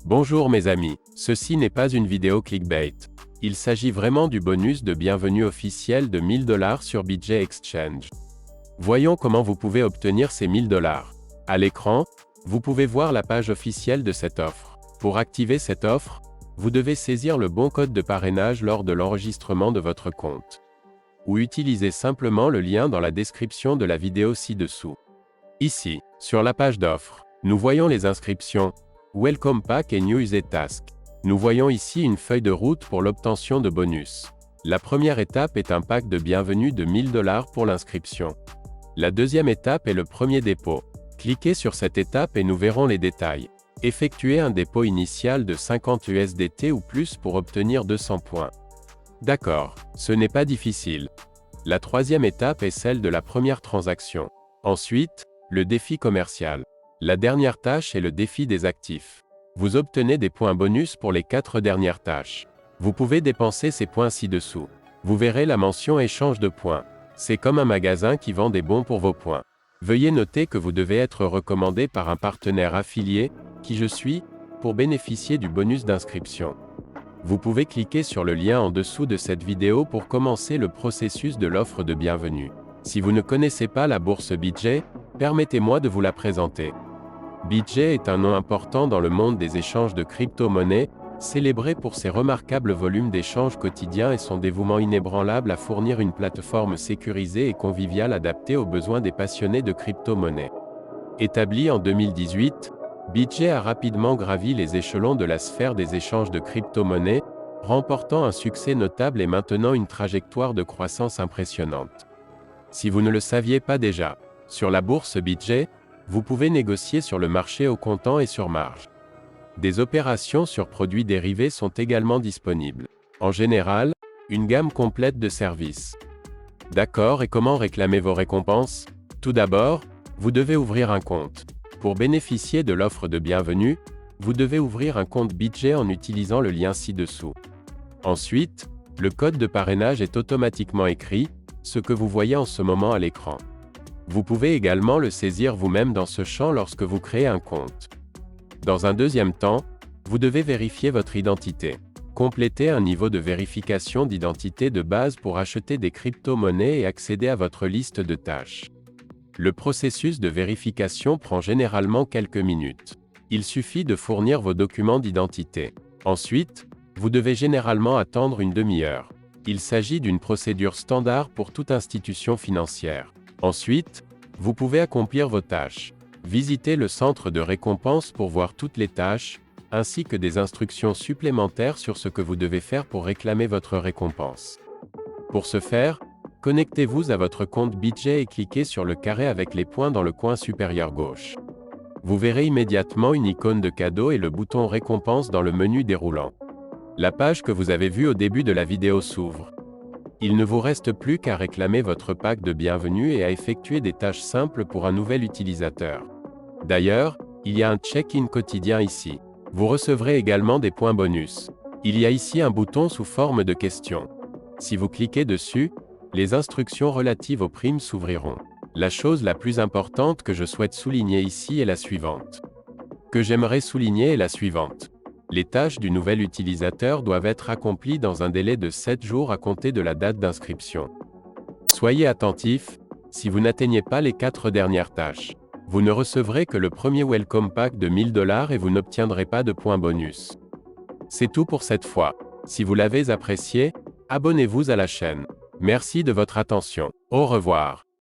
Bonjour mes amis, ceci n'est pas une vidéo clickbait. Il s'agit vraiment du bonus de bienvenue officiel de 1000 $ sur BitGet Exchange. Voyons comment vous pouvez obtenir ces 1000 $. À l'écran, vous pouvez voir la page officielle de cette offre. Pour activer cette offre, vous devez saisir le bon code de parrainage lors de l'enregistrement de votre compte. Ou utiliser simplement le lien dans la description de la vidéo ci-dessous. Ici, sur la page d'offre, nous voyons les inscriptions, Welcome Pack et New Used Task. Nous voyons ici une feuille de route pour l'obtention de bonus. La première étape est un pack de bienvenue de 1000 $ pour l'inscription. La deuxième étape est le premier dépôt. Cliquez sur cette étape et nous verrons les détails. Effectuez un dépôt initial de 50 USDT ou plus pour obtenir 200 points. D'accord, ce n'est pas difficile. La troisième étape est celle de la première transaction. Ensuite, le défi commercial. La dernière tâche est le défi des actifs. Vous obtenez des points bonus pour les 4 dernières tâches. Vous pouvez dépenser ces points ci-dessous. Vous verrez la mention échange de points. C'est comme un magasin qui vend des bons pour vos points. Veuillez noter que vous devez être recommandé par un partenaire affilié, qui je suis, pour bénéficier du bonus d'inscription. Vous pouvez cliquer sur le lien en dessous de cette vidéo pour commencer le processus de l'offre de bienvenue. Si vous ne connaissez pas la bourse BitGet, permettez-moi de vous la présenter. BitGet est un nom important dans le monde des échanges de crypto-monnaies, célébré pour ses remarquables volumes d'échanges quotidiens et son dévouement inébranlable à fournir une plateforme sécurisée et conviviale adaptée aux besoins des passionnés de crypto-monnaies. Établi en 2018, BitGet a rapidement gravi les échelons de la sphère des échanges de crypto-monnaies, remportant un succès notable et maintenant une trajectoire de croissance impressionnante. Si vous ne le saviez pas déjà, sur la bourse BitGet, vous pouvez négocier sur le marché au comptant et sur marge. Des opérations sur produits dérivés sont également disponibles. En général, une gamme complète de services. D'accord, et comment réclamer vos récompenses? Tout d'abord, vous devez ouvrir un compte. Pour bénéficier de l'offre de bienvenue, vous devez ouvrir un compte BitGet en utilisant le lien ci-dessous. Ensuite, le code de parrainage est automatiquement écrit, ce que vous voyez en ce moment à l'écran. Vous pouvez également le saisir vous-même dans ce champ lorsque vous créez un compte. Dans un deuxième temps, vous devez vérifier votre identité. Complétez un niveau de vérification d'identité de base pour acheter des crypto-monnaies et accéder à votre liste de tâches. Le processus de vérification prend généralement quelques minutes. Il suffit de fournir vos documents d'identité. Ensuite, vous devez généralement attendre une demi-heure. Il s'agit d'une procédure standard pour toute institution financière. Ensuite, vous pouvez accomplir vos tâches. Visitez le centre de récompense pour voir toutes les tâches, ainsi que des instructions supplémentaires sur ce que vous devez faire pour réclamer votre récompense. Pour ce faire, connectez-vous à votre compte BitGet et cliquez sur le carré avec les points dans le coin supérieur gauche. Vous verrez immédiatement une icône de cadeau et le bouton récompense dans le menu déroulant. La page que vous avez vue au début de la vidéo s'ouvre. Il ne vous reste plus qu'à réclamer votre pack de bienvenue et à effectuer des tâches simples pour un nouvel utilisateur. D'ailleurs, il y a un check-in quotidien ici. Vous recevrez également des points bonus. Il y a ici un bouton sous forme de question. Si vous cliquez dessus, les instructions relatives aux primes s'ouvriront. La chose la plus importante que je souhaite souligner ici est la suivante. Les tâches du nouvel utilisateur doivent être accomplies dans un délai de 7 jours à compter de la date d'inscription. Soyez attentifs, si vous n'atteignez pas les 4 dernières tâches, vous ne recevrez que le premier Welcome Pack de 1000 $ et vous n'obtiendrez pas de points bonus. C'est tout pour cette fois. Si vous l'avez apprécié, abonnez-vous à la chaîne. Merci de votre attention. Au revoir.